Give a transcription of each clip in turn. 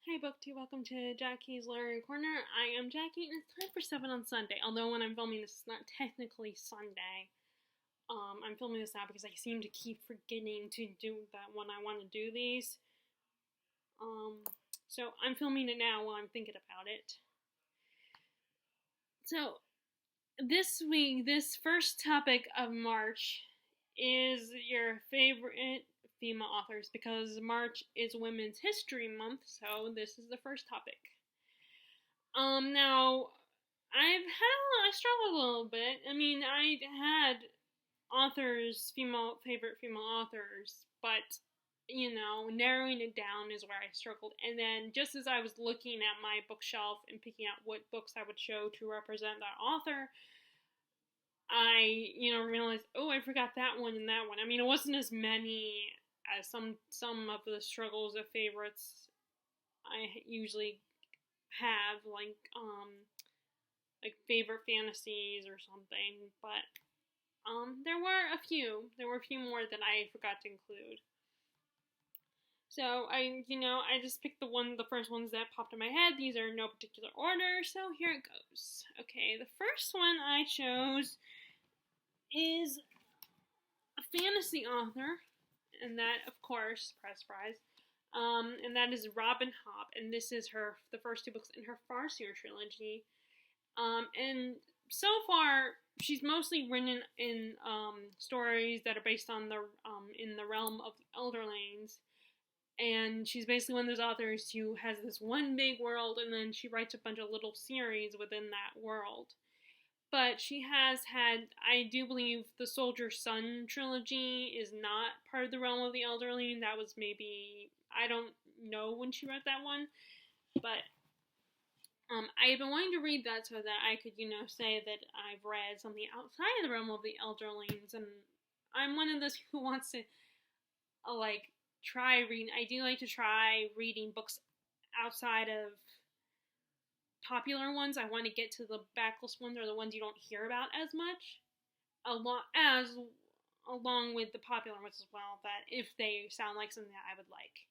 Hi, BookTube. Welcome to Jackie's Literary Corner. I am Jackie, and it's time for 7 on Sunday. Although when I'm filming this, it's not technically Sunday. I'm filming this now because I seem to keep forgetting to do that when I want to do these. So I'm filming it now while I'm thinking about it. So this week, this first topic of March is your favorite female authors, because March is Women's History Month, so this is the first topic. Now, I struggled a little bit. I mean, I had favorite female authors, but, narrowing it down is where I struggled. And then just as I was looking at my bookshelf and picking out what books I would show to represent that author, I, realized, oh, I forgot that one and that one. I mean, it wasn't as many as some of the struggles of favorites I usually have, like favorite fantasies or something, but there were a few more that I forgot to include. So I just picked the first ones that popped in my head. These are in no particular order, so here it goes. Okay, the first one I chose is a fantasy author, and that, of course, surprise, and that is Robin Hobb, and this is the first two books in her Farseer trilogy. And so far, she's mostly written in stories that are based on in the realm of the Elderlanes, and she's basically one of those authors who has this one big world, and then she writes a bunch of little series within that world. But she has had, I do believe, the Soldier's Son trilogy is not part of the realm of the Elderling. That was maybe, I don't know when she wrote that one, but I had been wanting to read that so that I could, say that I've read something outside of the realm of the Elderlings, and I'm one of those who wants to, try reading. I do like to try reading books outside of popular ones. I want to get to the backlist ones, or the ones you don't hear about as much, along with the popular ones as well, that if they sound like something that I would like,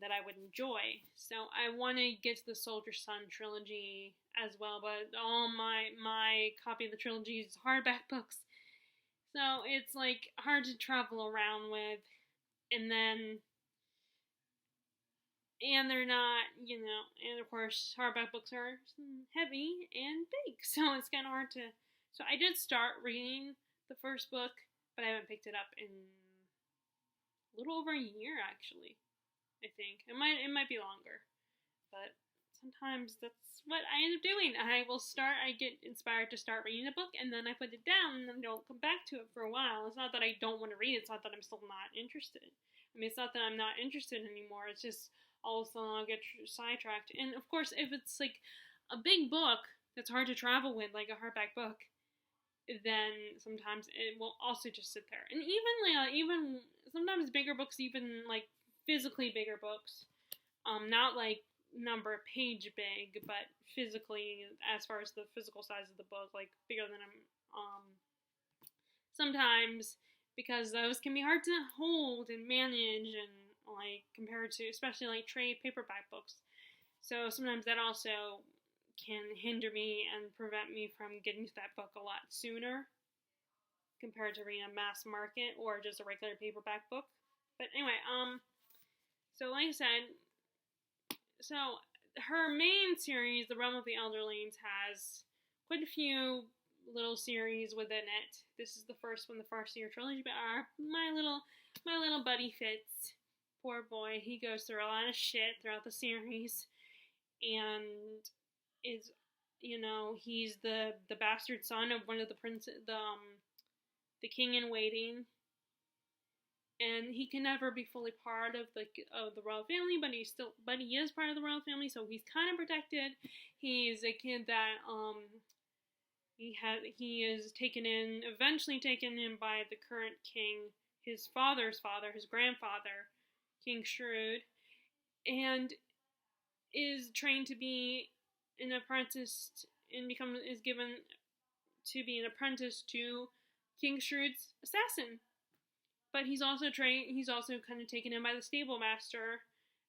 that I would enjoy. So I want to get to the Soldier's Son trilogy as well, but all my copy of the trilogy is hardback books, so it's hard to travel around with, and they're not, and of course, hardback books are heavy and big, so it's kind of hard to. So I did start reading the first book, but I haven't picked it up in a little over a year, actually. I think it might be longer, but sometimes that's what I end up doing. I get inspired to start reading a book, and then I put it down, and then don't come back to it for a while. It's not that I don't want to read it. It's not that I'm still not interested. I mean, it's not that I'm not interested anymore. It's just all of a sudden I'll get sidetracked. And of course, if it's a big book that's hard to travel with, like a hardback book, then sometimes it will also just sit there. And even sometimes bigger books, even physically bigger books, not number page big, but physically, as far as the physical size of the book, bigger than sometimes, because those can be hard to hold and manage, and compared to especially trade paperback books. So sometimes that also can hinder me and prevent me from getting to that book a lot sooner compared to reading a mass market or just a regular paperback book. But anyway, so like I said, so her main series, The Realm of the Elderlings, has quite a few little series within it. This is the first one, the Farseer trilogy, but my little buddy Fitz, poor boy, he goes through a lot of shit throughout the series, and is, he's the bastard son of one of the the king in waiting, and he can never be fully part of the royal family, but he is part of the royal family, so he's kind of protected. He's a kid that he is eventually taken in by the current king, his father's father, his grandfather, King Shrewd, and is trained to be an apprentice and is given to be an apprentice to King Shrewd's assassin. But he's also kind of taken in by the stable master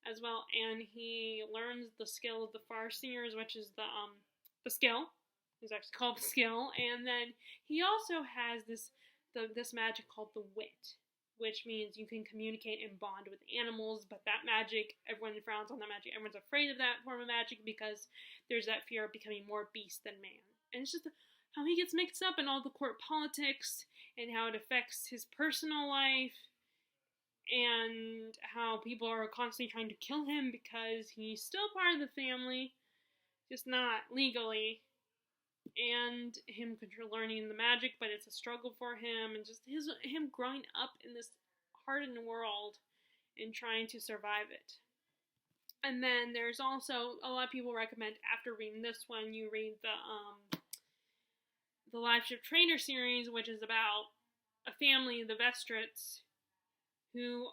as well, and he learns the skill of the Farseers, which is the skill. It's actually called the skill, and then he also has this magic called the wit, which means you can communicate and bond with animals. But that magic, everyone frowns on that magic. Everyone's afraid of that form of magic because there's that fear of becoming more beast than man. And it's just how he gets mixed up in all the court politics and how it affects his personal life, and how people are constantly trying to kill him because he's still part of the family, just not legally. And him learning the magic, but it's a struggle for him, and just him growing up in this hardened world and trying to survive it. And then there's also, a lot of people recommend after reading this one, you read the Live Ship Trader series, which is about a family, the Vestrits, who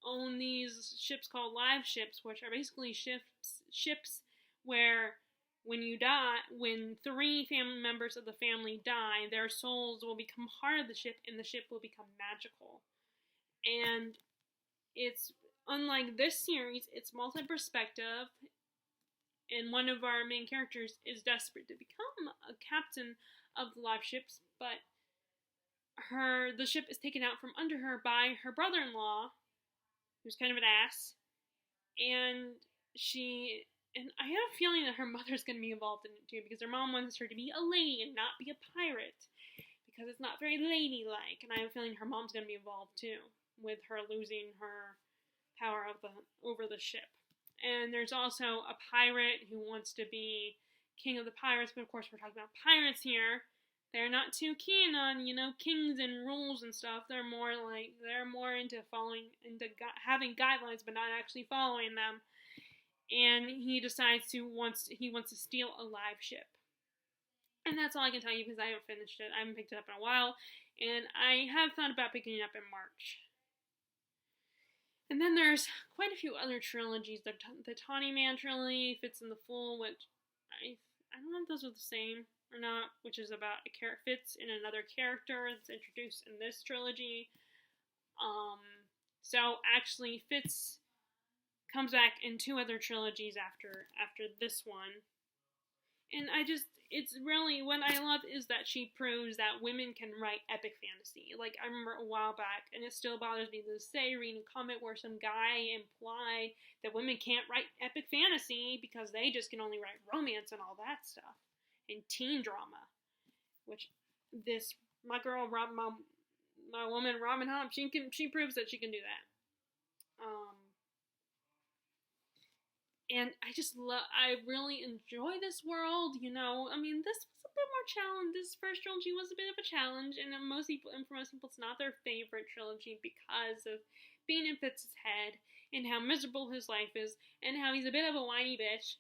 own these ships called live ships, which are basically ships where when you die, when 3 family members of the family die, their souls will become part of the ship, and the ship will become magical. And it's unlike this series, it's multi-perspective, and one of our main characters is desperate to become a captain of the live ships, but the ship is taken out from under her by her brother-in-law, who's kind of an ass, and I have a feeling that her mother's going to be involved in it too, because her mom wants her to be a lady and not be a pirate, because it's not very ladylike, and I have a feeling her mom's going to be involved too, with her losing her power over the ship. And there's also a pirate who wants to be king of the pirates, but of course we're talking about pirates here. They're not too keen on, kings and rules and stuff. They're more into having guidelines, but not actually following them. And he decides he wants to steal a live ship. And that's all I can tell you, because I haven't finished it. I haven't picked it up in a while, and I have thought about picking it up in March. And then there's quite a few other trilogies. The Tawny Man trilogy, Fits in the Fool, which I don't know if those are the same or not, which is about Fits in another character that's introduced in this trilogy. So actually Fits comes back in 2 other trilogies after this one. And it's really, what I love is that she proves that women can write epic fantasy. Like, I remember a while back, and it still bothers me to this day, reading a comment where some guy implied that women can't write epic fantasy because they just can only write romance and all that stuff, and teen drama. Which, my woman Robin Hobb, she proves that she can do that. And I really enjoy this world, this was a bit more challenge. This first trilogy was a bit of a challenge, and for most people, it's not their favorite trilogy because of being in Fitz's head, and how miserable his life is, and how he's a bit of a whiny bitch.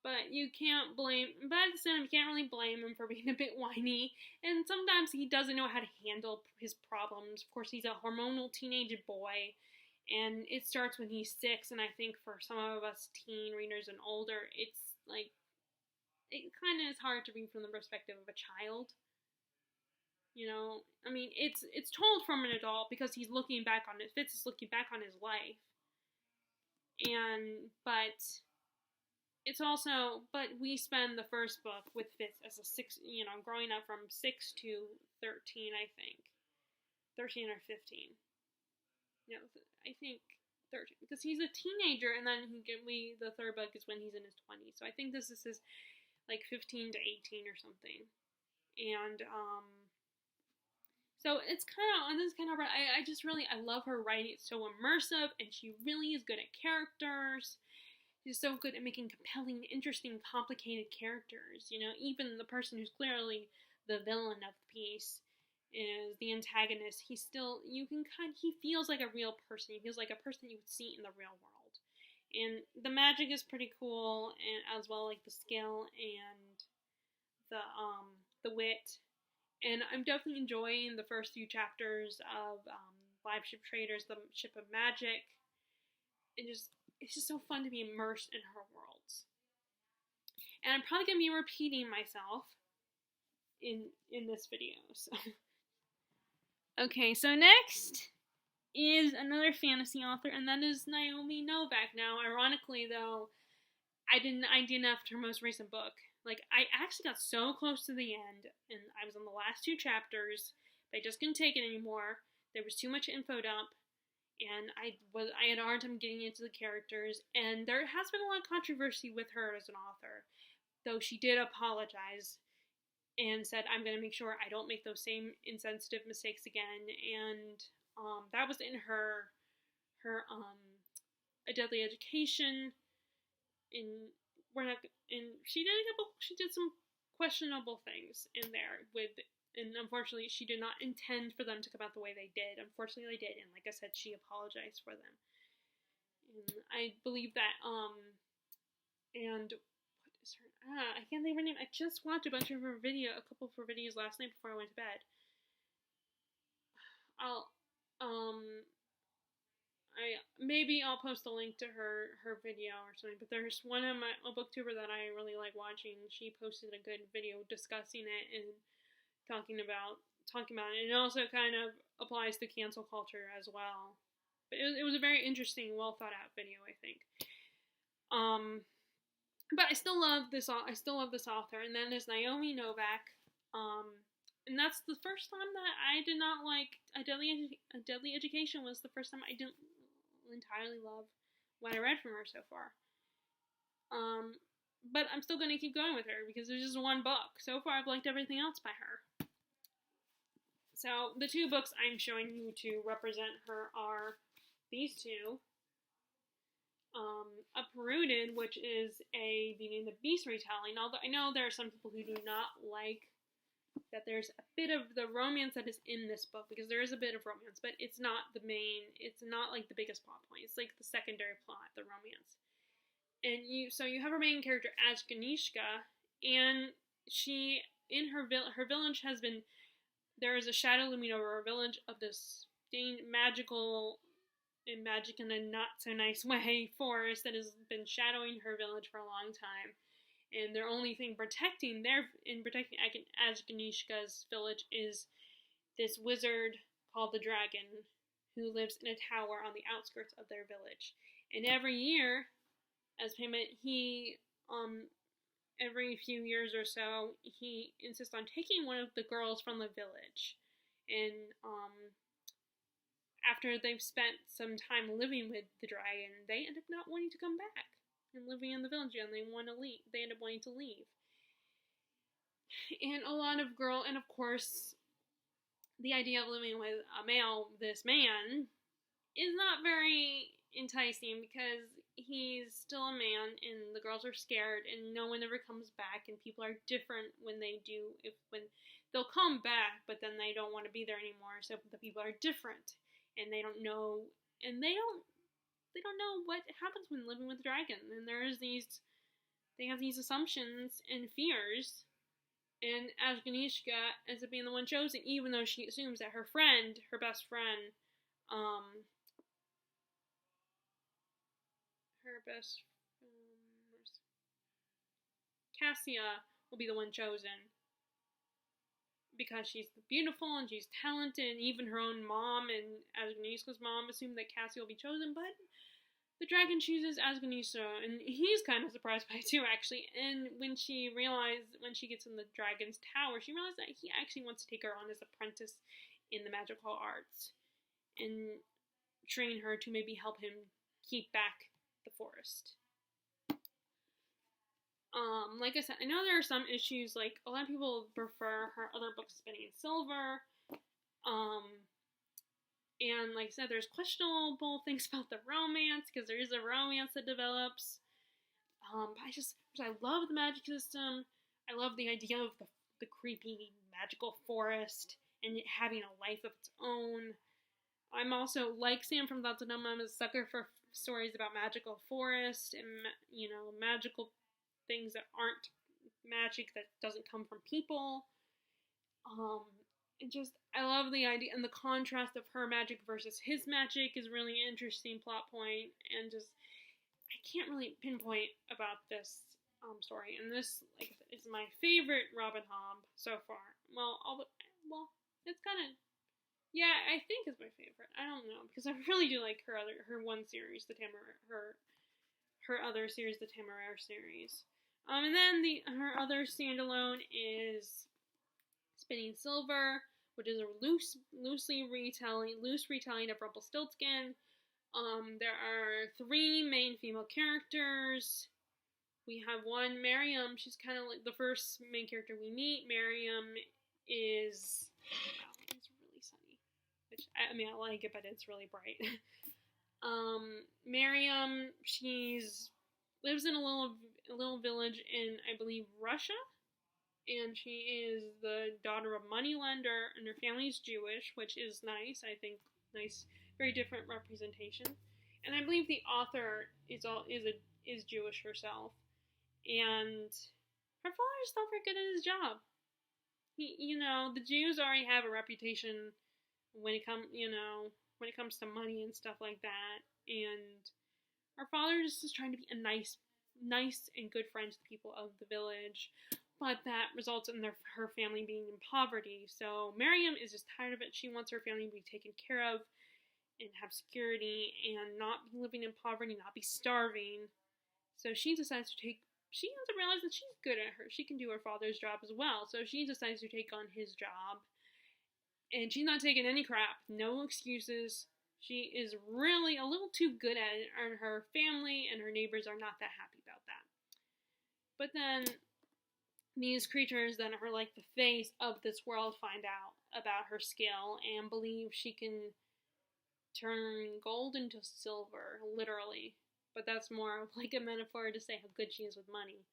But at the same time, you can't really blame him for being a bit whiny, and sometimes he doesn't know how to handle his problems. Of course, he's a hormonal teenage boy, and it starts when he's 6, and I think for some of us teen readers and older, it's like, it kind of is hard to read from the perspective of a child. It's told from an adult because he's looking back on it. Fitz is looking back on his life. But we spend the first book with Fitz as a 6, growing up from 6 to 13, I think. 13 or 15. No, I think 13, because he's a teenager, and then the third book is when he's in his 20s. So I think this is his, 15 to 18 or something. And so this is kind of I love her writing. It's so immersive, and she really is good at characters. She's so good at making compelling, interesting, complicated characters. Even the person who's clearly the villain of the piece is the antagonist. He feels like a real person. He feels like a person you would see in the real world. And the magic is pretty cool, and as well, the skill and the wit. And I'm definitely enjoying the first few chapters of Live Ship Traders, the Ship of Magic. It's just so fun to be immersed in her worlds. And I'm probably going to be repeating myself in this video, so. Okay, so next is another fantasy author, and that is Naomi Novak. Now, ironically, though, I DNF'd her most recent book. Like, I actually got so close to the end, and I was on the last 2 chapters, but I just couldn't take it anymore. There was too much info dump, and I had a hard time getting into the characters, and there has been a lot of controversy with her as an author, though she did apologize and said, I'm going to make sure I don't make those same insensitive mistakes again, and that was in her A Deadly Education. She did some questionable things in there and unfortunately she did not intend for them to come out the way they did. Unfortunately they did, and like I said, she apologized for them. And I believe that and what is her I can't think of her name. I just watched a couple of her videos last night before I went to bed. I'll post a link to her video or something, but there's a booktuber that I really like watching. She posted a good video discussing it and talking about it. And it also kind of applies to cancel culture as well. But it was a very interesting, well thought out video, I think. But I still love this author, and then there's Naomi Novak. And that's the first time that I did not like A Deadly Education. Was the first time I didn't entirely love what I read from her so far. But I'm still going to keep going with her because there's just one book. So far, I've liked everything else by her. So the 2 books I'm showing you to represent her are these 2. Uprooted, which is a Beauty and the Beast retelling. Although I know there are some people who do not like that there's a bit of the romance that is in this book, because there is a bit of romance, but it's not like the biggest plot point. It's like the secondary plot, the romance. And you have her main character Agnieszka, and she, in her village has been, there is a shadow looming over her village of this magic in a not so nice way forest that has been shadowing her village for a long time. And their only thing protecting Agnieszka's village is this wizard called the Dragon, who lives in a tower on the outskirts of their village. And every year, as payment, every few years or so, he insists on taking one of the girls from the village. And after they've spent some time living with the dragon, they end up not wanting to come back and living in the village, and they end up wanting to leave. And and of course, the idea of living with this man, is not very enticing because he's still a man and the girls are scared and no one ever comes back, and people are different when they'll come back, but then they don't want to be there anymore, so the people are different and they don't know what happens when living with a dragon. And they have these assumptions and fears, and Agnieszka ends up being the one chosen, even though she assumes that her best friend, Cassia, will be the one chosen. Because she's beautiful and she's talented, and even her own mom and Agnieszka's mom assume that Cassie will be chosen, but the dragon chooses Agnieszka, and he's kind of surprised by it too, actually. And when she gets in the dragon's tower, she realizes that he actually wants to take her on as apprentice in the magical arts and train her to maybe help him keep back the forest. Like I said, I know there are some issues, like a lot of people prefer her other books, Spinning Silver, and like I said, there's questionable things about the romance, because there is a romance that develops, but I love the magic system. I love the idea of the creepy magical forest, and it having a life of its own. I'm also, like Sam from Thoughts and I'm a sucker for stories about magical forest, and, magical things that aren't magic, that doesn't come from people. I love the idea, and the contrast of her magic versus his magic is really an interesting plot point, and I can't really pinpoint about this story. And this, like I said, is my favorite Robin Hobb so far. Well, it's kind of Yeah, I think is my favorite. I don't know because I really do like her one series, her other series, the Tamar Series. And then her other standalone is Spinning Silver, which is a loose retelling of Rumpelstiltskin. There are 3 main female characters. We have one, Miriam. She's kind of like the first main character we meet. Miriam is, wow, it's really sunny. Which, I mean, I like it, but it's really bright. Miriam, she's lives in a little village in, I believe, Russia, and she is the daughter of a moneylender, and her family's Jewish, which is nice. I think nice, very different representation. And I believe the author is Jewish herself, and her father's not very good at his job. The Jews already have a reputation when it comes to money and stuff like that, and her father just is trying to be a nice and good friend to the people of the village, but that results in her family being in poverty. So Miriam is just tired of it. She wants her family to be taken care of and have security and not be living in poverty, not be starving. So she ends up realizing that she's good at she can do her father's job as well. So she decides to take on his job. And she's not taking any crap. No excuses. She is really a little too good at it, and her family and her neighbors are not that happy about that. But then these creatures that are like the face of this world find out about her skill and believe she can turn gold into silver, literally. But that's more like a metaphor to say how good she is with money.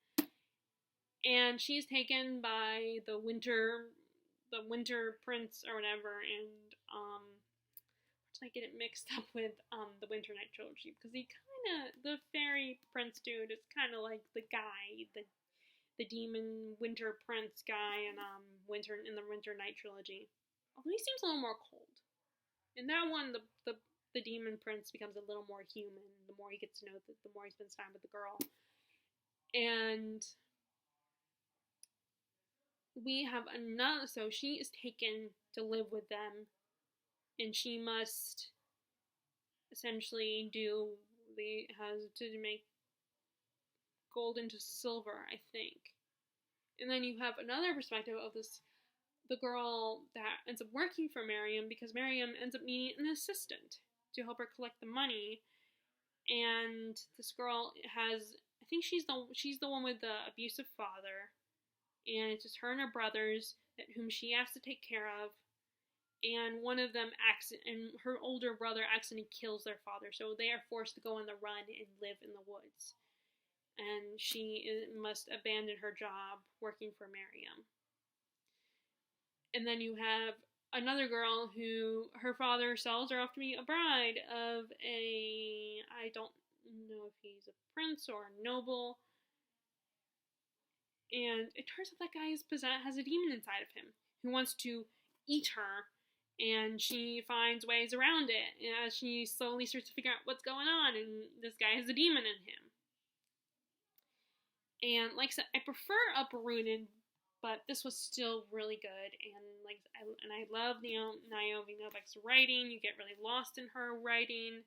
And she's taken by the Winter Prince or whatever, and I get it mixed up with the Winter Night Trilogy, because the fairy prince dude is kind of like the guy, the demon Winter Prince guy in the Winter Night Trilogy. Although he seems a little more cold. In that one, the demon prince becomes a little more human the more he gets to know the more he spends time with the girl. And we have another, so she is taken to live with them, and she must essentially has to make gold into silver, I think. And then you have another perspective of the girl that ends up working for Miriam, because Miriam ends up needing an assistant to help her collect the money. And this girl I think she's the one with the abusive father, and it's just her and her brothers whom she has to take care of. And one of them and her older brother accidentally kills their father, so they are forced to go on the run and live in the woods. And she must abandon her job working for Miriam. And then you have another girl who her father sells her off to be a bride of I don't know if he's a prince or a noble. And it turns out that guy has a demon inside of him who wants to eat her. And she finds ways around it as she slowly starts to figure out what's going on. And this guy has a demon in him. And like I said, I prefer Uprooted, but this was still really good. And I love Naomi Novak's writing. You get really lost in her writing.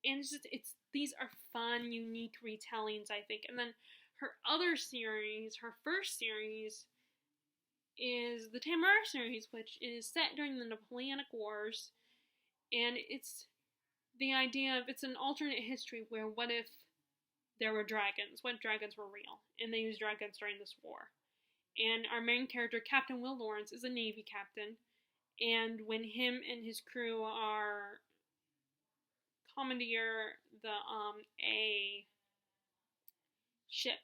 And these are fun, unique retellings, I think. And then her first series, is the Tamar Series, which is set during the Napoleonic Wars, and it's the idea of it's an alternate history where what if there were dragons? What dragons were real? And they used dragons during this war. And our main character, Captain Will Lawrence, is a Navy captain, and when him and his crew are commandeer a ship,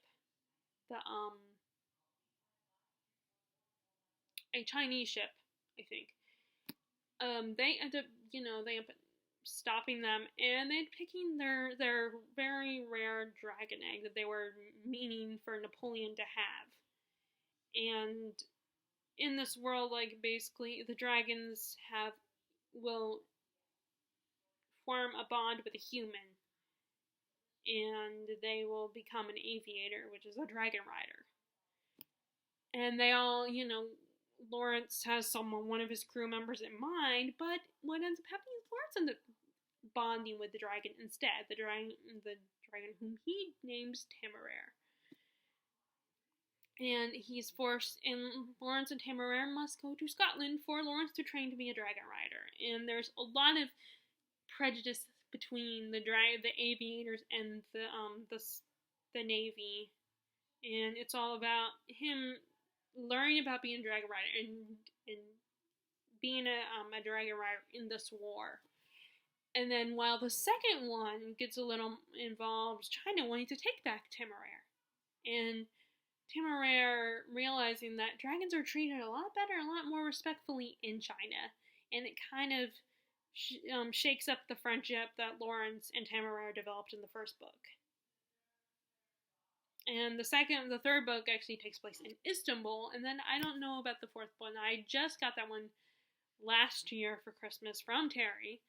a Chinese ship, I think. They end up stopping them, and they're picking their very rare dragon egg that they were meaning for Napoleon to have. And in this world, basically, the dragons will form a bond with a human, and they will become an aviator, which is a dragon rider. And they all, Lawrence has one of his crew members in mind, but what ends up happening is Lawrence ends up bonding with the dragon instead. The dragon whom he names Temeraire. And he's forced, and Lawrence and Temeraire must go to Scotland for Lawrence to train to be a dragon rider. And there's a lot of prejudice between the aviators and the Navy, and it's all about him learning about being a dragon rider and being a dragon rider in this war. And then while the second one gets a little involved, China wanting to take back Temeraire, and Temeraire realizing that dragons are treated a lot better, a lot more respectfully in China, and it kind of shakes up the friendship that Lawrence and Temeraire developed in the first book. And the third book actually takes place in Istanbul, and then I don't know about the fourth one. I just got that one last year for Christmas from Terry.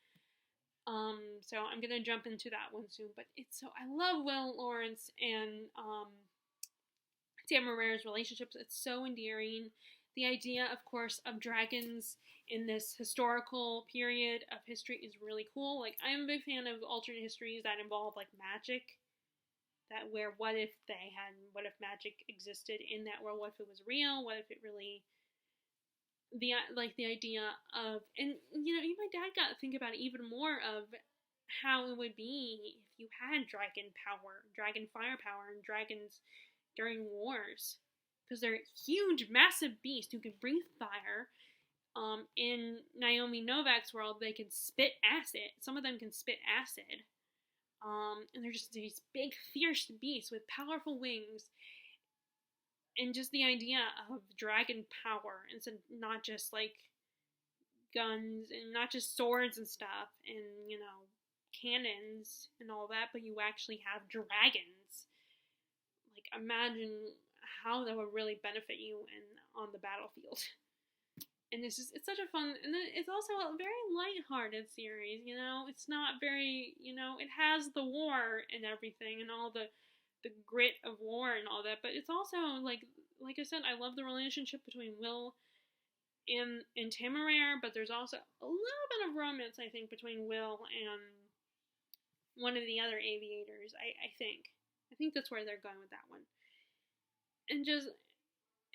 So I'm gonna jump into that one soon. But I love Will Lawrence and Temeraire's relationships. It's so endearing. The idea, of course, of dragons in this historical period of history is really cool. Like, I'm a big fan of alternate histories that involve, like, magic. What if magic existed in that world? What if it was real? What if it really, the idea of, and, my dad got to think about it even more of how it would be if you had dragon power, dragon firepower, and dragons during wars. Because they're huge, massive beasts who can breathe fire. In Naomi Novak's world, they can spit acid. Some of them can spit acid. And they're just these big, fierce beasts with powerful wings. And just the idea of dragon power, and so not just like guns and not just swords and stuff and cannons and all that, but you actually have dragons. Like, imagine how that would really benefit you on the battlefield. And it's such a fun, and then it's also a very lighthearted series, it's not very, it has the war and everything, and all the grit of war and all that, but it's also, like I said, I love the relationship between Will and Temeraire, but there's also a little bit of romance, I think, between Will and one of the other aviators, I think. I think that's where they're going with that one.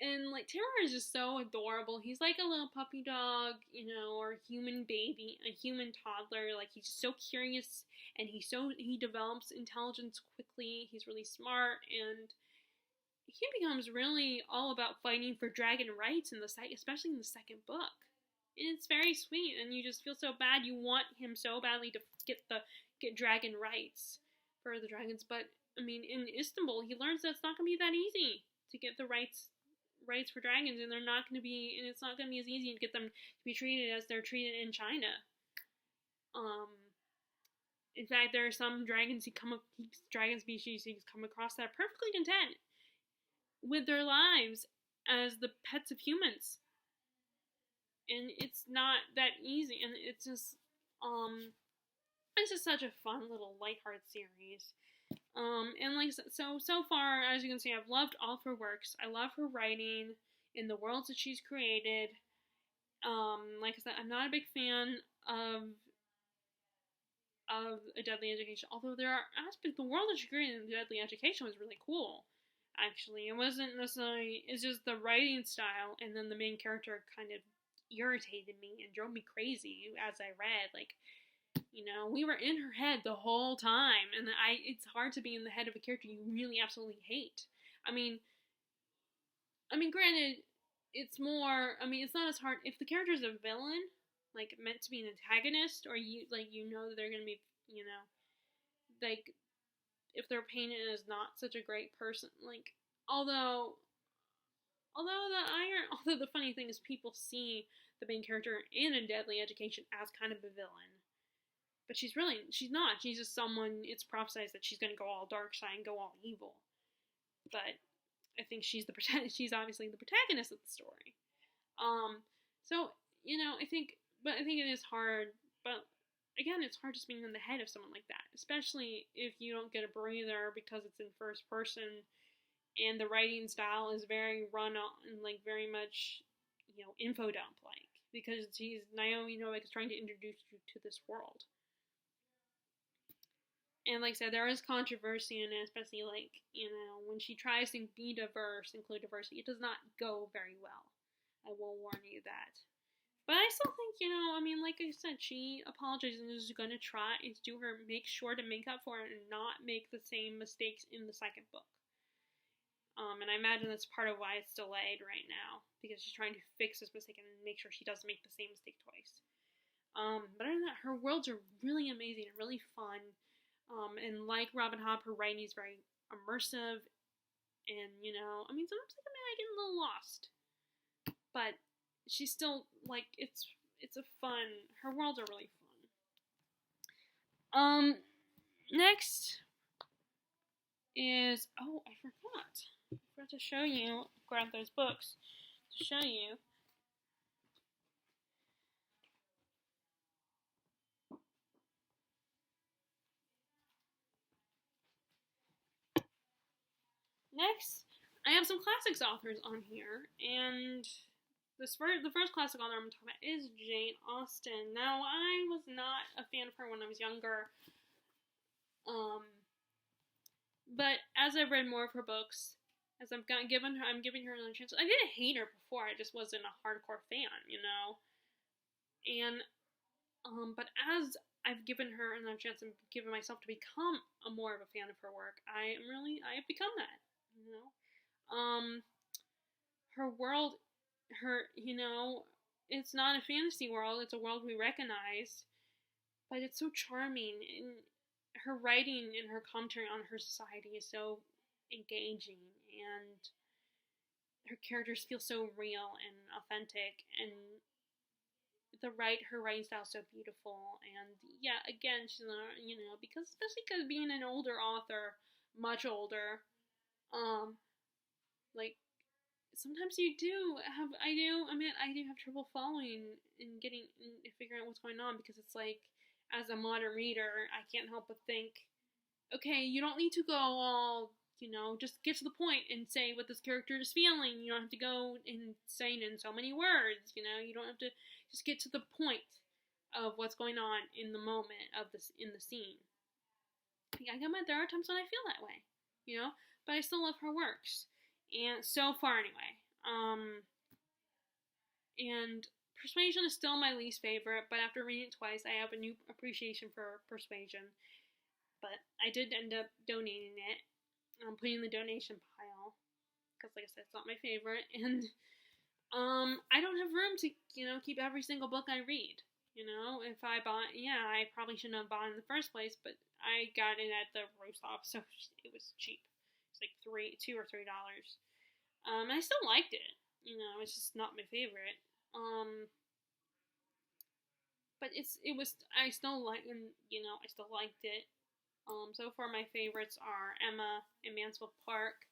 And like, Temeraire is just so adorable. He's like a little puppy dog, or a human baby, a human toddler. Like, he's just so curious, and he develops intelligence quickly. He's really smart, and he becomes really all about fighting for dragon rights especially in the second book. And it's very sweet, and you just feel so bad. You want him so badly to get dragon rights for the dragons, but I mean, in Istanbul, he learns that it's not going to be that easy to get the rights for dragons, and it's not going to be as easy to get them to be treated as they're treated in China. In fact, there are some dragon species he's come across that are perfectly content with their lives as the pets of humans, and it's not that easy. And it's just such a fun little lighthearted series. And like, so far, as you can see, I've loved all of her works. I love her writing in the worlds that she's created. Like I said, I'm not a big fan of A Deadly Education, although there are aspects, the world that she created in Deadly Education was really cool, actually. It wasn't necessarily, it's just the writing style, and then the main character kind of irritated me and drove me crazy as I read. Like, we were in her head the whole time, and it's hard to be in the head of a character you really absolutely hate. I mean, granted, it's not as hard if the character's a villain, like, meant to be an antagonist, or that they're gonna be, like, if they're painted as not such a great person, like, although the funny thing is, people see the main character in A Deadly Education as kind of a villain. But she's not. She's just someone, it's prophesied that she's going to go all dark side and go all evil. But I think she's obviously the protagonist of the story. So, I think it is hard, but again, it's hard just being in the head of someone like that, especially if you don't get a breather because it's in first person, and the writing style is very run on, like, very much, info dump, because Naomi Novak is trying to introduce you to this world. And like I said, there is controversy in it, especially when she tries to be diverse, include diversity, it does not go very well. I will warn you that. But I still think, like I said, she apologizes and is going to try to make sure to make up for it and not make the same mistakes in the second book. And I imagine that's part of why it's delayed right now, because she's trying to fix this mistake and make sure she doesn't make the same mistake twice. But other than that, her worlds are really amazing and really fun. And like Robin Hobb, her writing is very immersive. And, sometimes I get a little lost. But she's still, it's a fun, her worlds are really fun. Next is, I forgot to show you, grab those books to show you. Next, I have some classics authors on here, and the first classic author I'm talking about is Jane Austen. Now, I was not a fan of her when I was younger, but as I've read more of her books, as I'm giving her another chance. I didn't hate her before, I just wasn't a hardcore fan, And, but as I've given her another chance and given myself to become more of a fan of her work, I have become that, Her world, it's not a fantasy world, it's a world we recognize, but it's so charming, and her writing and her commentary on her society is so engaging, and her characters feel so real and authentic, and her writing style is so beautiful, and yeah, again, she's not, especially because being an older author, much older, sometimes I do have trouble following and figuring out what's going on, because it's as a modern reader, I can't help but think, okay, you don't need to go all, just get to the point and say what this character is feeling. You don't have to go and say it in so many words, you don't have to, just get to the point of what's going on in the moment in the scene. There are times when I feel that way, but I still love her works. And so far, anyway. And Persuasion is still my least favorite, but after reading it twice, I have a new appreciation for Persuasion. But I did end up donating it. I'm putting in the donation pile, because like I said, it's not my favorite. And I don't have room to, keep every single book I read. If I bought, I probably shouldn't have bought it in the first place, but I got it at the roast off, so it was cheap. It's $2 or $3. And I still liked it. It's just not my favorite. But I still liked it. So far my favorites are Emma and Mansfield Park.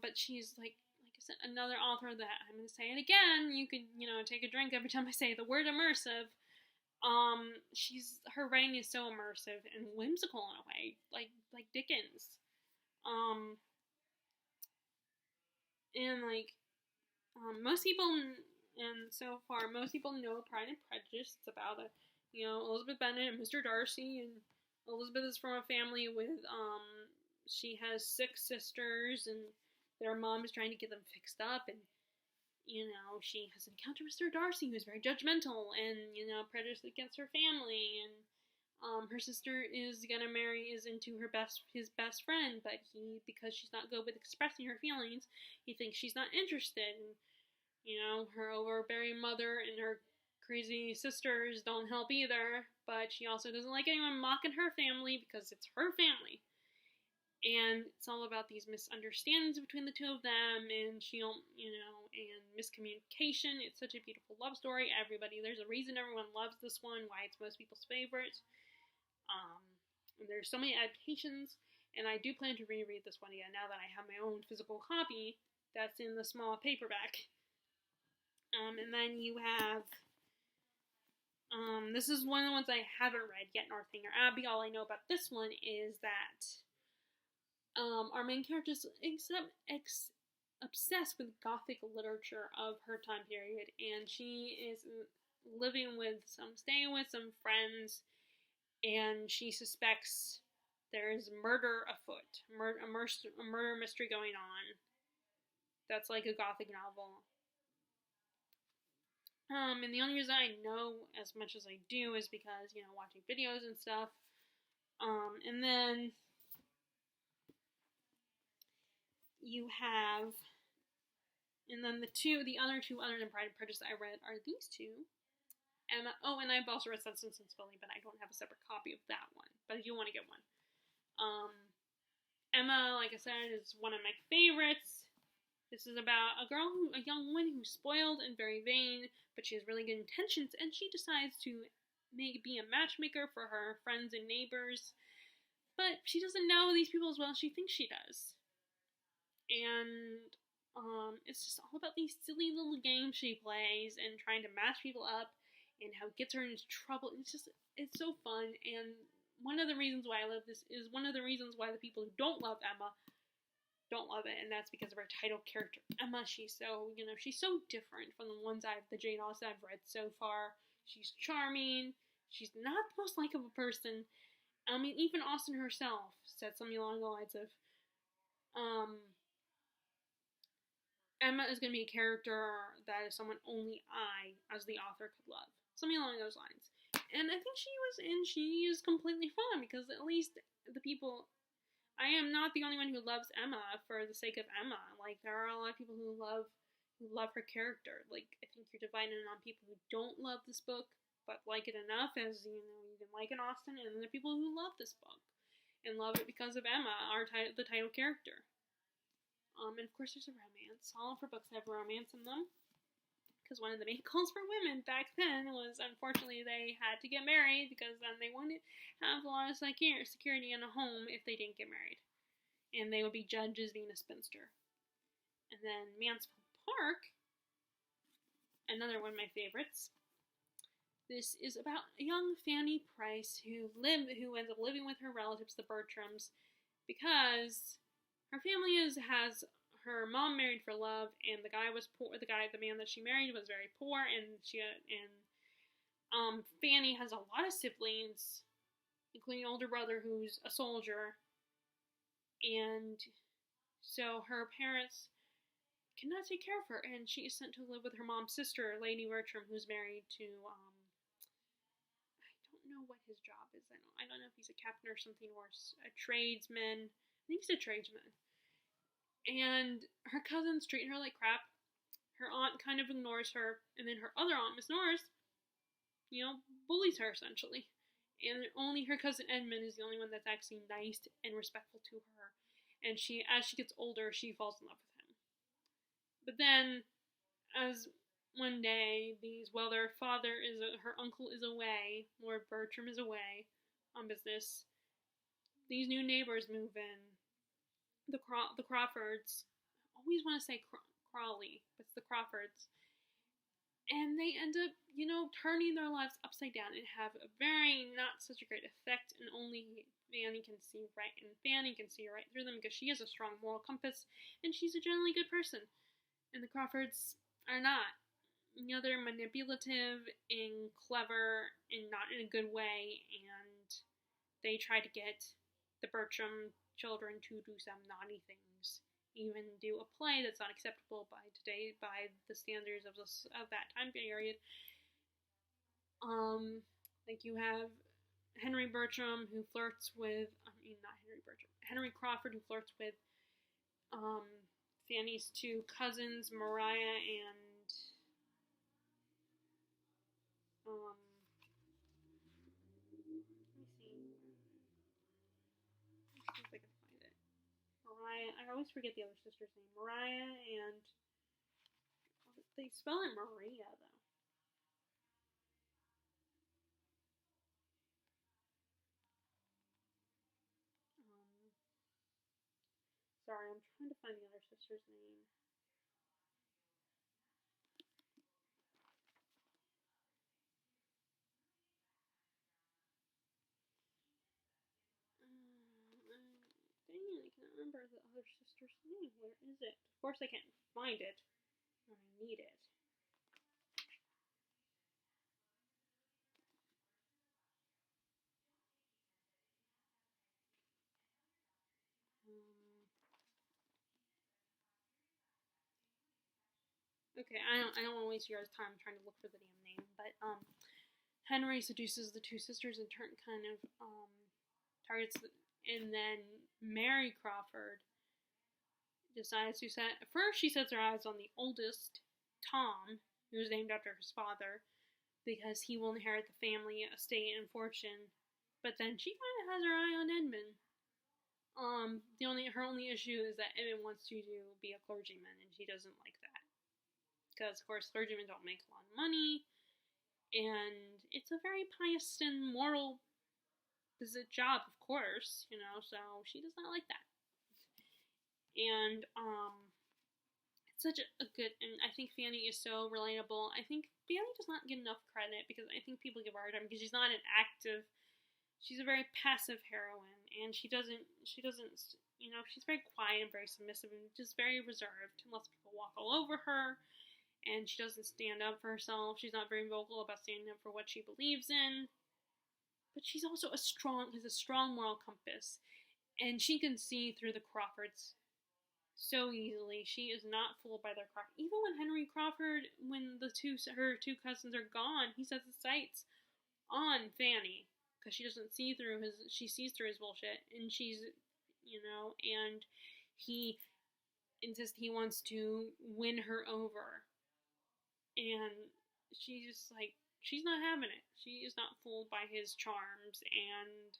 But she's like I said, another author that I'm going to say it again. You could, take a drink every time I say the word immersive. Her writing is so immersive and whimsical in a way, like Dickens. Most people, and so far, most people know Pride and Prejudice. It's about Elizabeth Bennet and Mr. Darcy, and Elizabeth is from a family with, she has 6 sisters, and their mom is trying to get them fixed up, and, she has encountered Mr. Darcy, who's very judgmental, and, prejudiced against her family, and, her sister is into his best friend, but because she's not good with expressing her feelings, he thinks she's not interested, and, her overbearing mother and her crazy sisters don't help either, but she also doesn't like anyone mocking her family, because it's her family, and it's all about these misunderstandings between the two of them, and and miscommunication. It's such a beautiful love story. There's a reason everyone loves this one, why it's most people's favorite. And there's so many adaptations, and I do plan to reread this one again now that I have my own physical copy that's in the small paperback. And then you have, this is one of the ones I haven't read yet, Northanger Abby. All I know about this one is that, our main characters obsessed with Gothic literature of her time period, and she is staying with some friends, and she suspects there is murder afoot, a murder mystery going on. That's like a Gothic novel. And the only reason I know as much as I do is because, watching videos and stuff. And then you have, and then the other two other than Pride and Prejudice I read are these two. And I've also read Sense and Sensibility, but I don't have a separate copy of that one. But I do want to get one. Emma, like I said, is one of my favorites. This is about a young woman who's spoiled and very vain, but she has really good intentions, and she decides to be a matchmaker for her friends and neighbors. But she doesn't know these people as well as she thinks she does. And it's just all about these silly little games she plays and trying to match people up and how it gets her into trouble. It's so fun. And one of the reasons why I love this is one of the reasons why the people who don't love Emma don't love it, and that's because of her title character, Emma. She's so different from the Jane Austen I've read so far. She's charming. She's not the most likable person. I mean, even Austen herself said something along the lines of, Emma is going to be a character that is someone only I, as the author, could love. Something along those lines. And I think she is completely fine, because at least the people, I am not the only one who loves Emma for the sake of Emma. Like, there are a lot of people who love her character. Like, I think you're divided on people who don't love this book, but like it enough as, you can like an Austen, and then there are people who love this book, and love it because of Emma, the title character. And of course there's a romance. All of her books have romance in them, because one of the main goals for women back then was, unfortunately, they had to get married, because then they wouldn't have a lot of security in a home if they didn't get married. And they would be judged as being a spinster. And then Mansfield Park, another one of my favorites. This is about young Fanny Price who ends up living with her relatives, the Bertrams, because her family has her mom married for love, and the guy was poor. The man that she married was very poor, and Fanny has a lot of siblings, including an older brother who's a soldier, and so her parents cannot take care of her, and she is sent to live with her mom's sister, Lady Bertram, who's married to I don't know what his job is. I don't know if he's a captain or something, or a tradesman. I think he's a tradesman. And her cousins treat her like crap. Her aunt kind of ignores her, and then her other aunt, Miss Norris, bullies her, essentially. And only her cousin Edmund is the only one that's actually nice and respectful to her. And as she gets older, she falls in love with him. But then, as one day, their her uncle is away, Lord Bertram is away on business. These new neighbors move in. The Crawfords. I always want to say Crawley, but it's the Crawfords. And they end up, turning their lives upside down and have a very not such a great effect, and only Fanny can see right through them, because she has a strong moral compass, and she's a generally good person. And the Crawfords are not. They're manipulative and clever, and not in a good way, and they try to get the Bertram children to do some naughty things, even do a play that's not acceptable by the standards of that time period. Like, you have Henry Bertram who flirts with Henry Crawford, who flirts with Fanny's two cousins, Mariah and Mariah. I always forget the other sister's name. Mariah and they spell it Maria though. Sorry, I'm trying to find the other sister's name. Dang it, I cannot remember the other sister's name. Where is it? Of course I can't find it when I need it. Okay, I don't want to waste your guys' time trying to look for the damn name, but Henry seduces the two sisters and kind of targets, and then Mary Crawford decides to first she sets her eyes on the oldest, Tom, who is named after his father, because he will inherit the family estate and fortune, but then she kind of has her eye on Edmund. Her only issue is that Edmund wants to be a clergyman, and she doesn't like that. Because, of course, clergymen don't make a lot of money, and it's a very pious and moral job, of course, so she does not like that. And, it's such a good, and I think Fanny is so relatable. I think Fanny does not get enough credit, because I think people give her a hard time, because she's not an active, she's a very passive heroine, and she's very quiet and very submissive, and just very reserved, and lets people walk all over her. And she doesn't stand up for herself. She's not very vocal about standing up for what she believes in. But she's also has a strong moral compass. And she can see through the Crawfords so easily. She is not fooled by their Crawford. Even when Henry Crawford, when her two cousins are gone, he sets his sights on Fanny. Because she doesn't see through she sees through his bullshit. And she's, and he insists he wants to win her over. And she's she's not having it. She is not fooled by his charms, and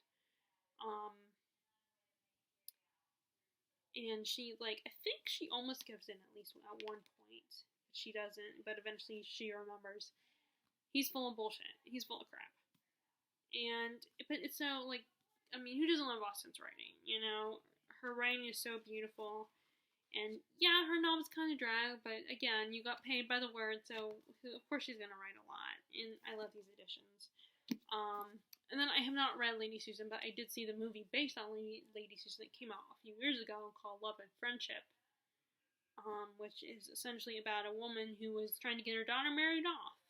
she, I think she almost gives in at least at one point. She doesn't, but eventually she remembers. He's full of bullshit. He's full of crap. But it's so, who doesn't love Austen's writing, Her writing is so beautiful. And yeah, her novels kind of drag, but again, you got paid by the word, so of course she's gonna write a lot. And I love these editions. And then I have not read Lady Susan, but I did see the movie based on Lady Susan that came out a few years ago called Love and Friendship, which is essentially about a woman who was trying to get her daughter married off.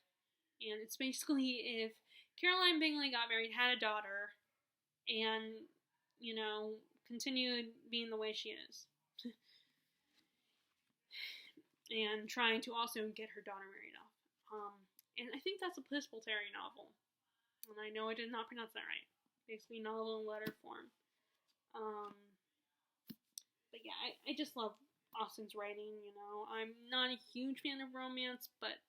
And it's basically if Caroline Bingley got married, had a daughter, and continued being the way she is. And trying to also get her daughter married off. And I think that's a Percival Terry novel. And I know I did not pronounce that right. Basically novel in letter form. But yeah, I just love Austen's writing, I'm not a huge fan of romance, but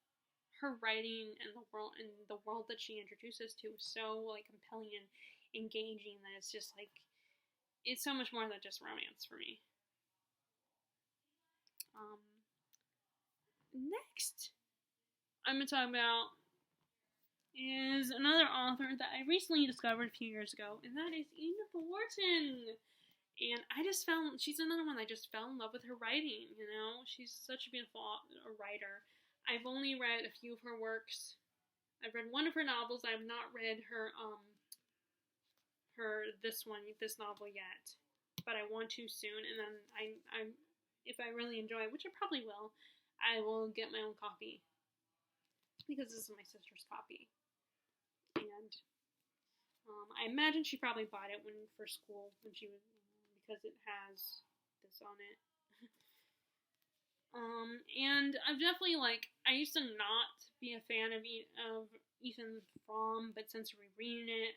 her writing and the world that she introduces to is so compelling and engaging that it's just it's so much more than just romance for me. Next, I'm going to talk about is another author that I recently discovered a few years ago, and that is Edith Wharton. And she's another one I just fell in love with her writing, She's such a beautiful writer. I've only read a few of her works. I've read one of her novels. I have not read this novel yet, but I want to soon, and then I if I really enjoy it, which I probably will, I will get my own copy, because this is my sister's copy, and I imagine she probably bought it for school when she was, because it has this on it. And I've definitely I used to not be a fan of Ethan Frome, but since rereading it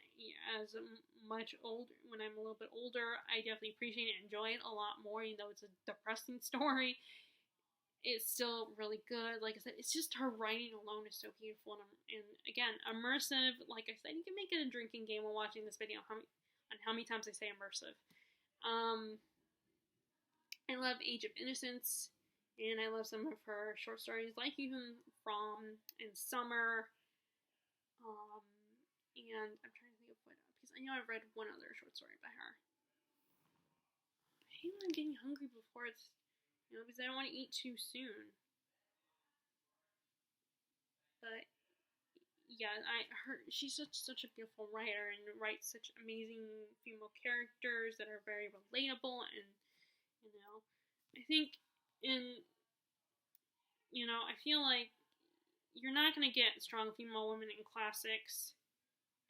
as much older, when I'm a little bit older, I definitely appreciate it and enjoy it a lot more, even though it's a depressing story. It's still really good. Like I said, it's just her writing alone is so beautiful and again, immersive. Like I said, you can make it a drinking game while watching this video on how many times I say immersive. I love Age of Innocence, and I love some of her short stories, like even From and Summer. And I'm trying to think of what, because I know I've read one other short story by her. I hate when I'm getting hungry before it's, because I don't want to eat too soon. But yeah, she's such a beautiful writer and writes such amazing female characters that are very relatable, and You know, I think I feel like you're not going to get strong female women in classics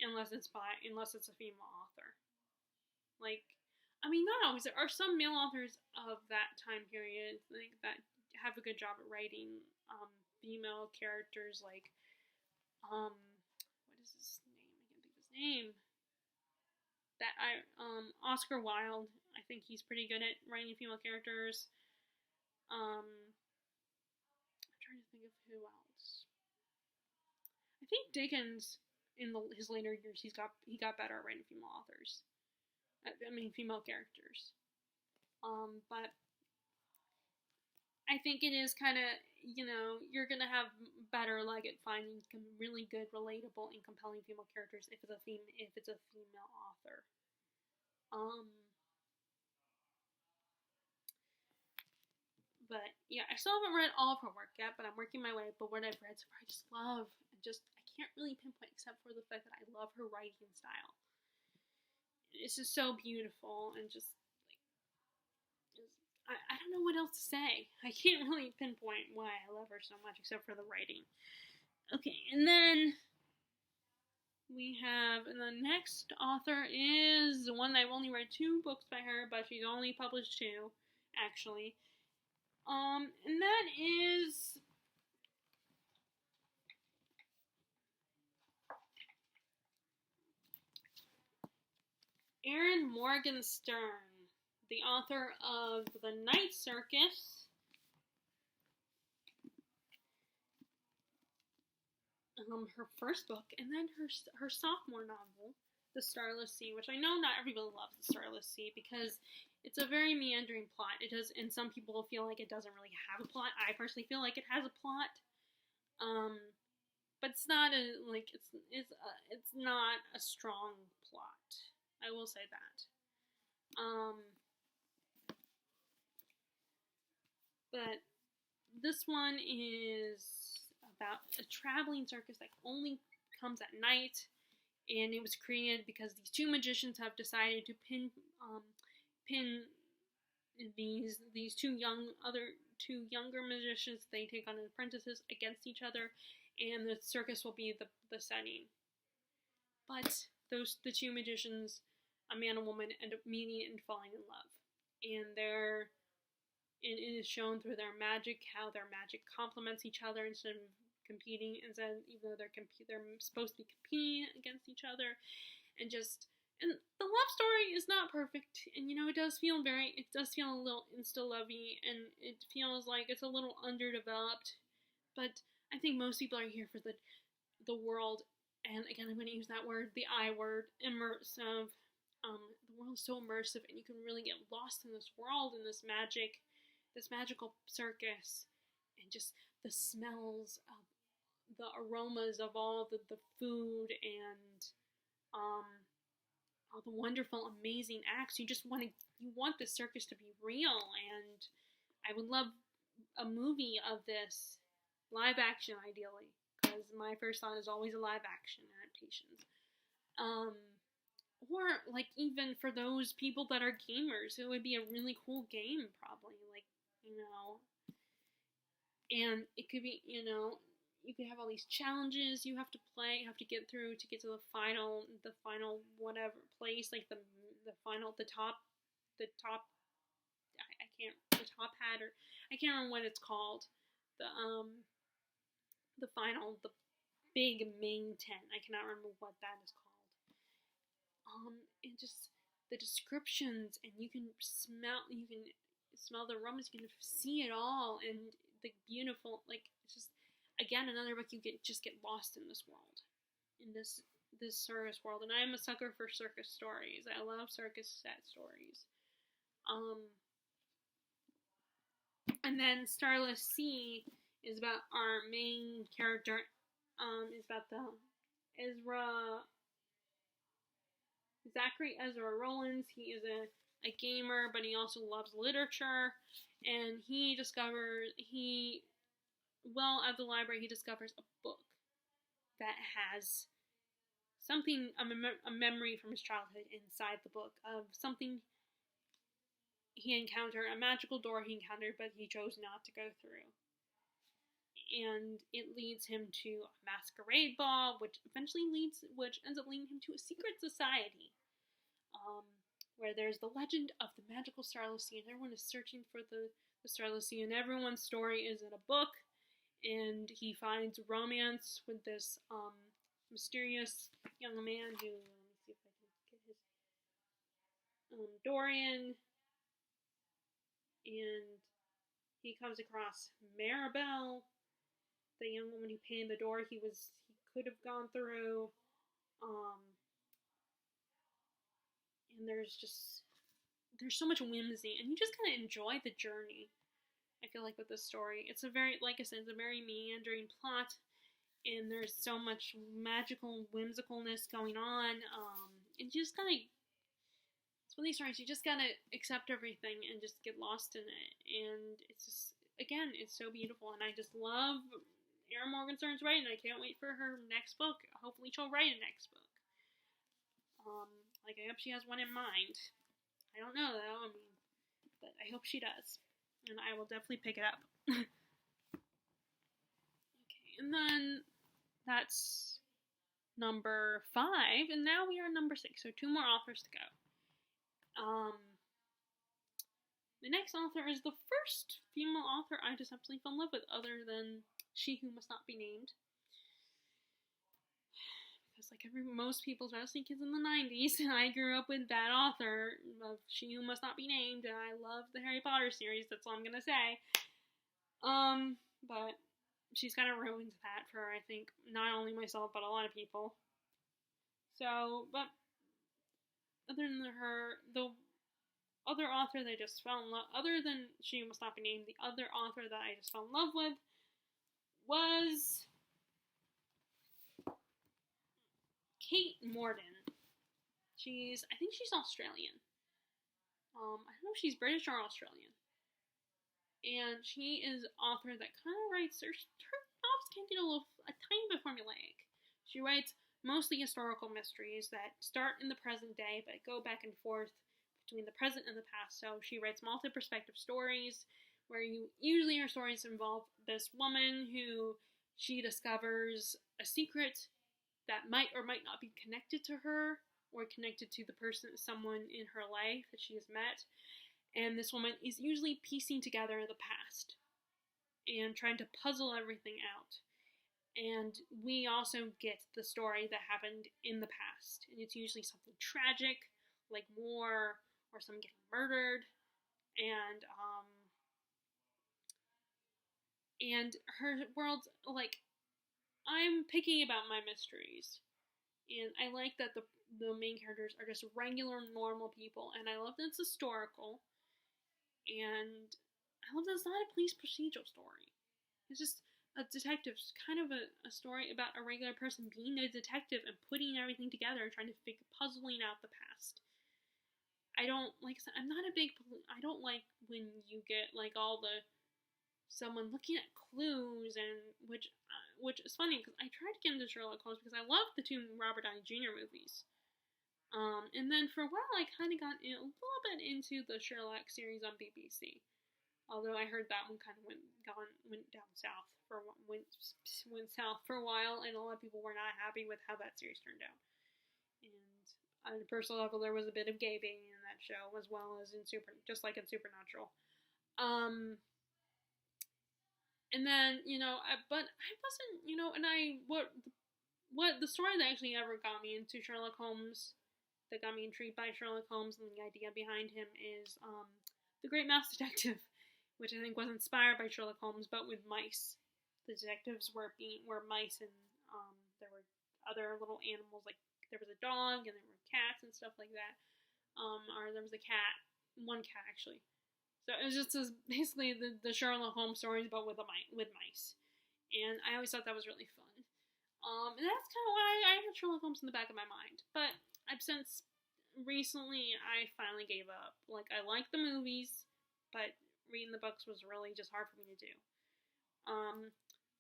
unless it's a female author. Like, I mean, not always. There are some male authors of that time period that have a good job at writing female characters. Like, what is his name? I can't think of his name. Oscar Wilde. I think he's pretty good at writing female characters. I'm trying to think of who else. I think Dickens in his later years he got better at writing female authors. Female characters. But I think it is kind of, you're going to have better luck at finding really good, relatable, and compelling female characters if it's a female author. But yeah, I still haven't read all of her work yet, but I'm working my way. But what I've read so far, I just love. I can't really pinpoint except for the fact that I love her writing style. It's just so beautiful and just I don't know what else to say. I can't really pinpoint why I love her so much except for the writing. Okay, and then the next author is the one I've only read 2 books by her, but she's only published 2, actually. And that is Erin Morgenstern, the author of The Night Circus, her first book, and then her sophomore novel, The Starless Sea, which I know not everybody loves The Starless Sea because it's a very meandering plot. It does, and some people feel like it doesn't really have a plot. I personally feel like it has a plot, but it's not it's not a strong plot. I will say that. But this one is about a traveling circus that only comes at night, and it was created because these 2 magicians have decided to pin these 2 younger magicians they take on as apprentices against each other, and the circus will be the setting. But the 2 magicians, a man and woman, end up meeting and falling in love, and it is shown through their magic how their magic complements each other instead of competing, even though they're supposed to be competing against each other, and the love story is not perfect, and it does feel a little insta-lovey, and it feels like it's a little underdeveloped, but I think most people are here for the world, and again I'm going to use that word, the I word, immersive. The world is so immersive, and you can really get lost in this world and this magical circus, and just the smells of the aromas of all the food and all the wonderful, amazing acts. You want the circus to be real, and I would love a movie of this, live action ideally, because my first thought is always a live action adaptation. Or even for those people that are gamers, it would be a really cool game, probably, and it could be, you could have all these challenges you have to play, you have to get through to get to the final whatever place, like the top hat, or I can't remember what it's called, the big main tent. I cannot remember what that is called. And just the descriptions, and you can smell the aromas, you can see it all, and the beautiful, it's just, again, another book you get lost in this world, in this circus world, and I am a sucker for circus stories. I love circus set stories. And then Starless Sea is about our main character, is about Zachary Ezra Rollins. He is a gamer, but he also loves literature, and at the library, he discovers a book that has something, a memory from his childhood inside the book of something he encountered a magical door but he chose not to go through. And it leads him to a masquerade ball, which ends up leading him to a secret society, where there's the legend of the magical Starless Sea, and everyone is searching for the Starless Sea, and everyone's story is in a book, and he finds romance with this mysterious young man who, let me see if I can get his, Dorian, and he comes across Maribel, the young woman who painted the door he could have gone through, and there's so much whimsy, and you just kind of enjoy the journey. I feel like with this story, it's a very, like I said, it's a very meandering plot, and there's so much magical whimsicalness going on. And you just kind of, it's one of these stories you just gotta accept everything and just get lost in it, and it's just, again, it's so beautiful, and I just love Erin Morgenstern's writing. I can't wait for her next book. Hopefully she'll write a next book. Like, I hope she has one in mind. I don't know, though, but I hope she does. And I will definitely pick it up. Okay, and then that's number 5, and now we are number 6, so 2 more authors to go. The next author is the first female author I just absolutely fell in love with, other than She Who Must Not Be Named. Because like most people, especially kids in the 90s, I grew up with that author of She Who Must Not Be Named, and I love the Harry Potter series, that's all I'm gonna say. But she's kind of ruined that for, I think, not only myself, but a lot of people. So, but other than her, the other author that I just fell in love, other than She Who Must Not Be Named, the other author that I just fell in love with was Kate Morton. I think she's Australian. I don't know if she's British or Australian. And she is an author that kind of writes, her novels can get a tiny bit formulaic. She writes mostly historical mysteries that start in the present day, but go back and forth between the present and the past. So she writes multi-perspective stories, where usually her stories involve this woman who she discovers a secret that might or might not be connected to her, or connected to someone in her life that she has met. And this woman is usually piecing together the past and trying to puzzle everything out. And we also get the story that happened in the past. And it's usually something tragic, like war, or someone getting murdered. And her world's, like, I'm picky about my mysteries. And I like that the main characters are just regular, normal people. And I love that it's historical. And I love that it's not a police procedural story. It's just a detective, kind of a story about a regular person being a detective and putting everything together, trying to puzzling out the past. I don't like when you get like someone looking at clues, and which is funny because I tried to get into Sherlock Holmes because I love the 2 Robert Downey Jr. movies. And then for a while I kind of got a little bit into the Sherlock series on BBC. Although I heard that one kind of went down south went south for a while, and a lot of people were not happy with how that series turned out. And on a personal level, there was a bit of gay baiting in that show, as well as just like in Supernatural. And then, but I wasn't, what the story that actually ever got me into Sherlock Holmes, that got me intrigued by Sherlock Holmes and the idea behind him, is The Great Mouse Detective, which I think was inspired by Sherlock Holmes, but with mice. The detectives were mice, and there were other little animals, like there was a dog, and there were cats and stuff like that. Or there was one cat actually. So it was just basically the Sherlock Holmes stories, but with mice. And I always thought that was really fun. And that's kind of why I had Sherlock Holmes in the back of my mind. But since recently, I finally gave up. Like, I like the movies, but reading the books was really just hard for me to do.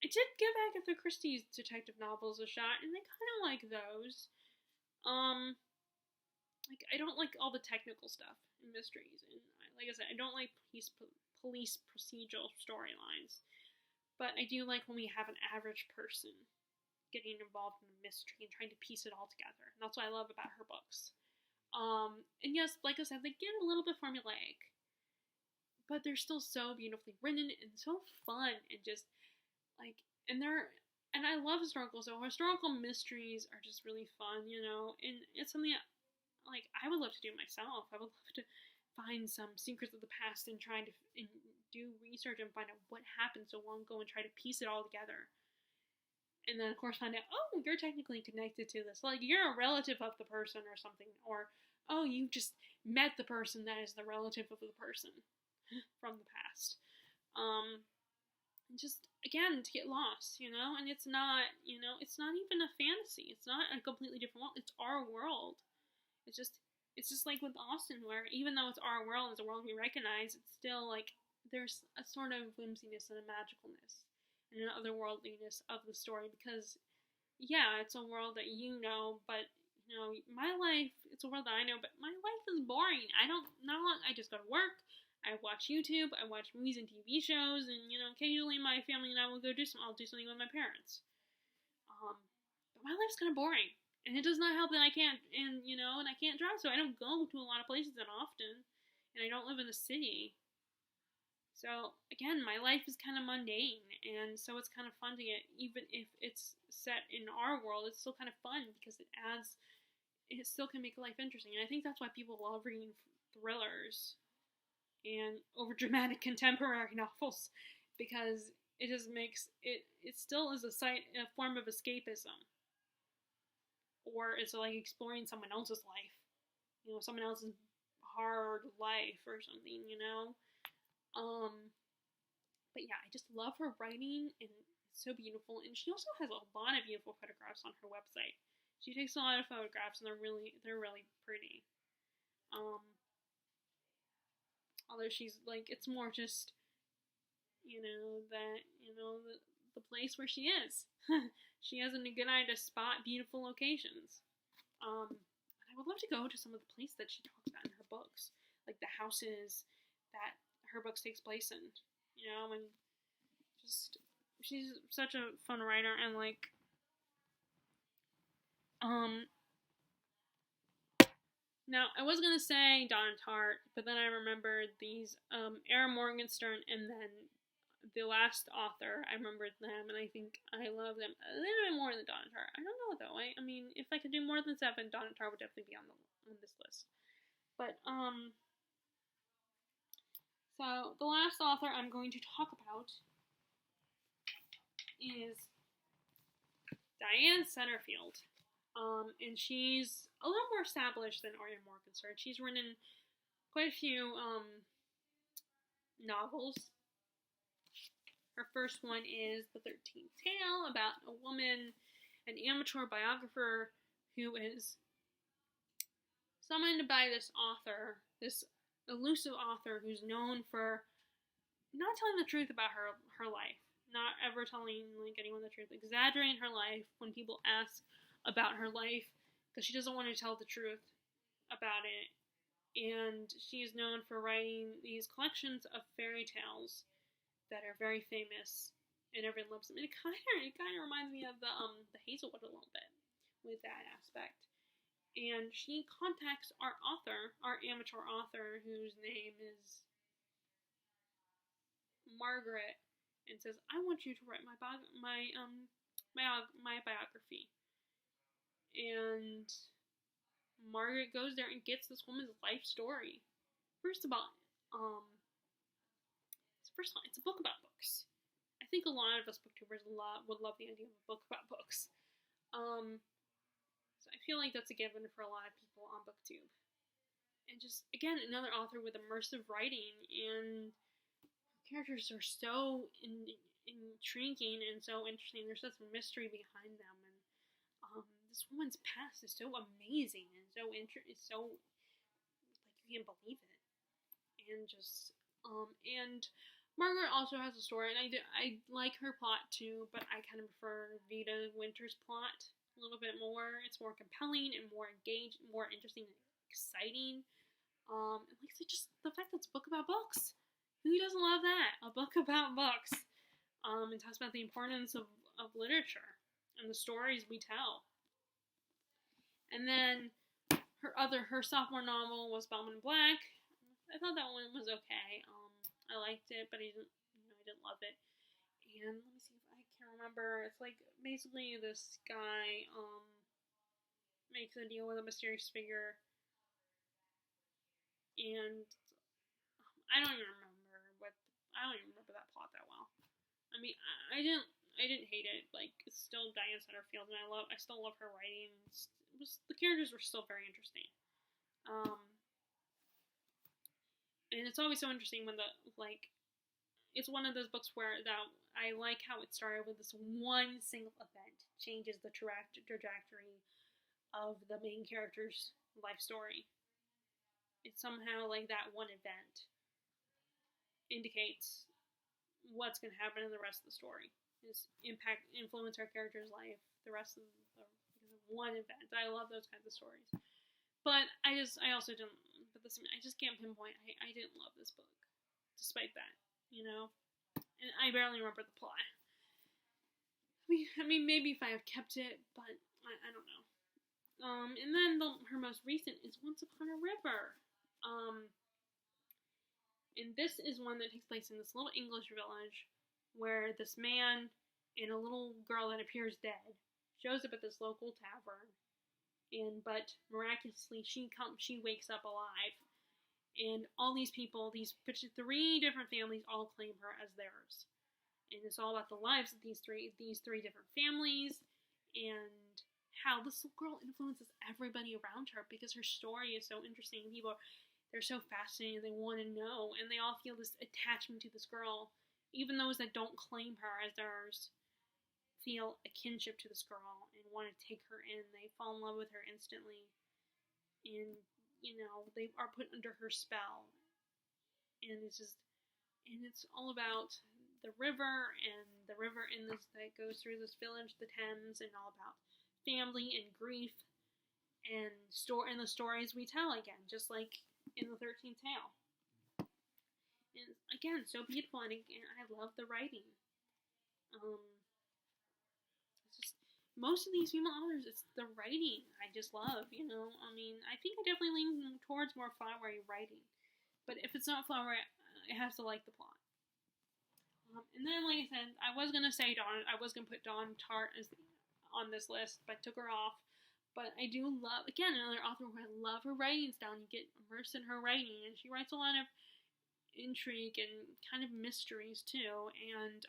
I did give Agatha Christie's detective novels a shot, and I kind of like those. Like, I don't like all the technical stuff in mysteries, and I like I said, I don't like police procedural storylines. But I do like when we have an average person getting involved in a mystery and trying to piece it all together. And that's what I love about her books. And yes, like I said, they get a little bit formulaic, but they're still so beautifully written and so fun and just like, and I love historical mysteries are just really fun, and it's something that, like, I would love to do myself. I would love to find some secrets of the past and try to do research and find out what happened so long ago and try to piece it all together. And then, of course, find out, oh, you're technically connected to this. Like, you're a relative of the person or something. Or, oh, you just met the person that is the relative of the person from the past. And just, again, to get lost, and it's not, it's not even a fantasy. It's not a completely different world. It's our world. It's just like with Austen, where even though it's our world, it's a world we recognize, it's still, like, there's a sort of whimsiness and a magicalness and an otherworldliness of the story, because, yeah, it's a world that but, my life, it's a world that I know, but my life is boring. I just go to work, I watch YouTube, I watch movies and TV shows, and, occasionally my family and I will I'll do something with my parents. But my life's kind of boring, and it does not help that I can't drive, so I don't go to a lot of places that often, and I don't live in a city. So, again, my life is kind of mundane, and so it's kind of fun to get, even if it's set in our world, it's still kind of fun, because it still can make life interesting, and I think that's why people love reading thrillers and overdramatic contemporary novels, because it just makes, it still is a form of escapism, or it's like exploring someone else's life, someone else's hard life or something, But yeah, I just love her writing, and it's so beautiful, and she also has a lot of beautiful photographs on her website. She takes a lot of photographs, and they're really pretty. Although she's, like, it's more just, the place where she is. She has a good eye to spot beautiful locations. And I would love to go to some of the places that she talks about in her books, like the houses that her books takes place in, and just, she's such a fun writer, and, like, now, I was gonna say Donna Tartt, but then I remembered these, Morgenstern, and then the last author, I remembered them, and I think I love them a little bit more than Donna Tartt. I don't know, though. I mean, if I could do more than 7, Donna Tartt would definitely be on this list. But, so, the last author I'm going to talk about is Diane Centerfield. And she's a little more established than Morgenstern. She's written quite a few, novels. Her first one is The 13th Tale, about a woman, an amateur biographer, who is summoned by this author, this elusive author who's known for not telling the truth about her life, not ever telling, like, anyone the truth, exaggerating her life when people ask about her life, because she doesn't want to tell the truth about it. And she's known for writing these collections of fairy tales that are very famous, and everyone loves them. And it kind of reminds me of the Hazelwood a little bit with that aspect. And she contacts our amateur author, whose name is Margaret, and says, "I want you to write my biography." And Margaret goes there and gets this woman's life story. First of all, it's a book about books. I think a lot of us booktubers would love the idea of a book about books. So I feel like that's a given for a lot of people on BookTube. And just, again, another author with immersive writing, and characters are so intriguing and so interesting. There's such a mystery behind them, and this woman's past is so amazing and so like, you can't believe it. And just, and Margaret also has a story, and I like her plot too, but I kind of prefer Vida Winter's plot a little bit more. It's more compelling and more engaged, more interesting and exciting. And like I said, just the fact that it's a book about books. Who doesn't love that? A book about books. It talks about the importance of literature and the stories we tell. And then her sophomore novel was Bellman Black. I thought that one was okay. I liked it, but I didn't love it. And let me see if I can remember. It's like basically this guy makes a deal with a mysterious figure, and I don't even remember that plot that well. I mean, I didn't hate it. Like, it's still Diane Centerfield, and I still love her writing. The characters were still very interesting. And it's always so interesting when it's one of those books where I like how it started with this one single event changes the trajectory of the main character's life story. It's somehow like that one event indicates what's going to happen in the rest of the story. Influence our character's life the rest of because of one event. I love those kinds of stories. But I also didn't. But I just can't pinpoint. I didn't love this book, despite that. And I barely remember the plot. I mean, maybe if I have kept it, but I don't know. And then her most recent is Once Upon a River. And this is one that takes place in this little English village where this man and a little girl that appears dead shows up at this local tavern. But miraculously she wakes up alive. And all these people, these 3 different families all claim her as theirs. And it's all about the lives of these three different families and how this little girl influences everybody around her because her story is so interesting. They're so fascinated, they want to know, and they all feel this attachment to this girl. Even those that don't claim her as theirs feel a kinship to this girl and want to take her in. They fall in love with her instantly. And they are put under her spell. And it's all about the river that goes through this village, the Thames, and all about family and grief and the stories we tell again, just like in the 13th Tale. And again, so beautiful, and again, I love the writing. Most of these female authors, it's the writing I just love, I mean, I think I definitely lean towards more flowery writing. But if it's not flowery, it has to like the plot. And then, like I said, I was going to put Dawn Tartt on this list, but I took her off. But I do love, again, another author who I love her writing style. You get immersed in her writing, and she writes a lot of intrigue and kind of mysteries, too. And,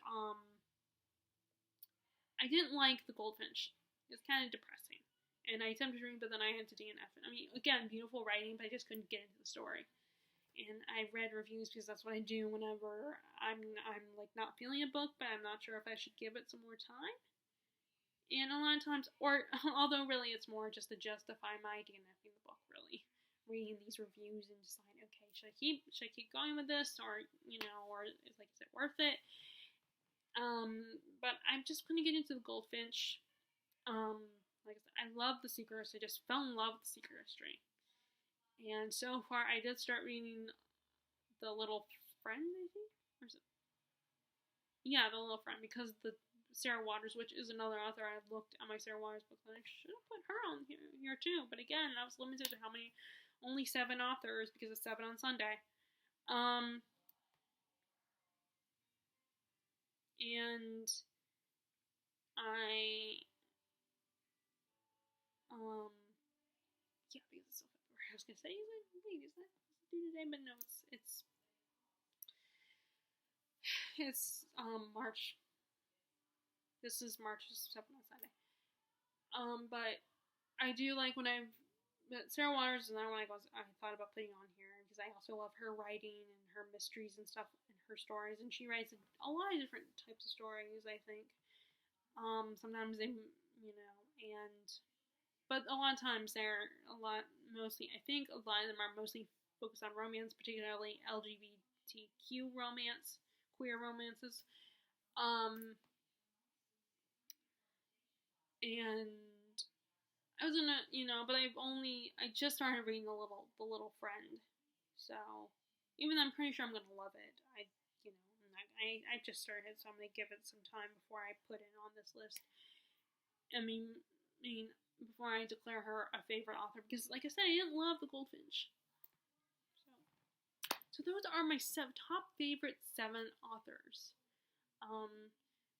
I didn't like The Goldfinch. It's kind of depressing. And I attempted to read, but then I had to DNF it. I mean, again, beautiful writing, but I just couldn't get into the story. And I read reviews because that's what I do whenever I'm like not feeling a book, but I'm not sure if I should give it some more time. And a lot of times, although really it's more just to justify my DNFing the book, really. Reading these reviews and decide, okay, should I keep going with this, or is it worth it? But I'm just going to get into The Goldfinch. Like I said, I love The Secret History. I just fell in love with The Secret History. And so far, I did start reading The Little Friend, I think? Or is it? Yeah, The Little Friend, because the Sarah Waters, which is another author, I've looked at my Sarah Waters books, and I should have put her on here too. But again, I was limited to only 7 authors, because it's 7 on Sunday. And yeah, because it's so February. I was gonna say, wait, is that due today? But no, it's March. This is March 7th on Sunday. But I do like but Sarah Waters is another one I thought about putting on here because I also love her writing and her mysteries and stuff and her stories, and she writes a lot of different types of stories, I think. Sometimes but a lot of times I think a lot of them are mostly focused on romance, particularly LGBTQ romance, queer romances. And I was but I just started reading The Little Friend, So, even though I'm pretty sure I'm gonna love it, I just started, so I'm gonna give it some time before I put it on this list. I mean, before I declare her a favorite author, because, like I said, I didn't love The Goldfinch. So those are my top favorite 7 authors.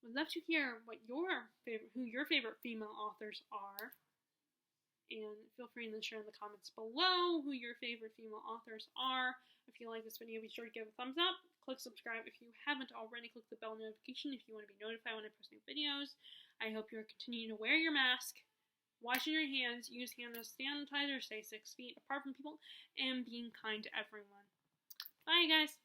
Would love to hear who your favorite female authors are. And feel free to share in the comments below who your favorite female authors are. If you like this video, be sure to give it a thumbs up. Click subscribe if you haven't already. Click the bell notification if you want to be notified when I post new videos. I hope you're continuing to wear your mask, washing your hands, use hand sanitizer, stay 6 feet apart from people, and being kind to everyone. Bye, guys.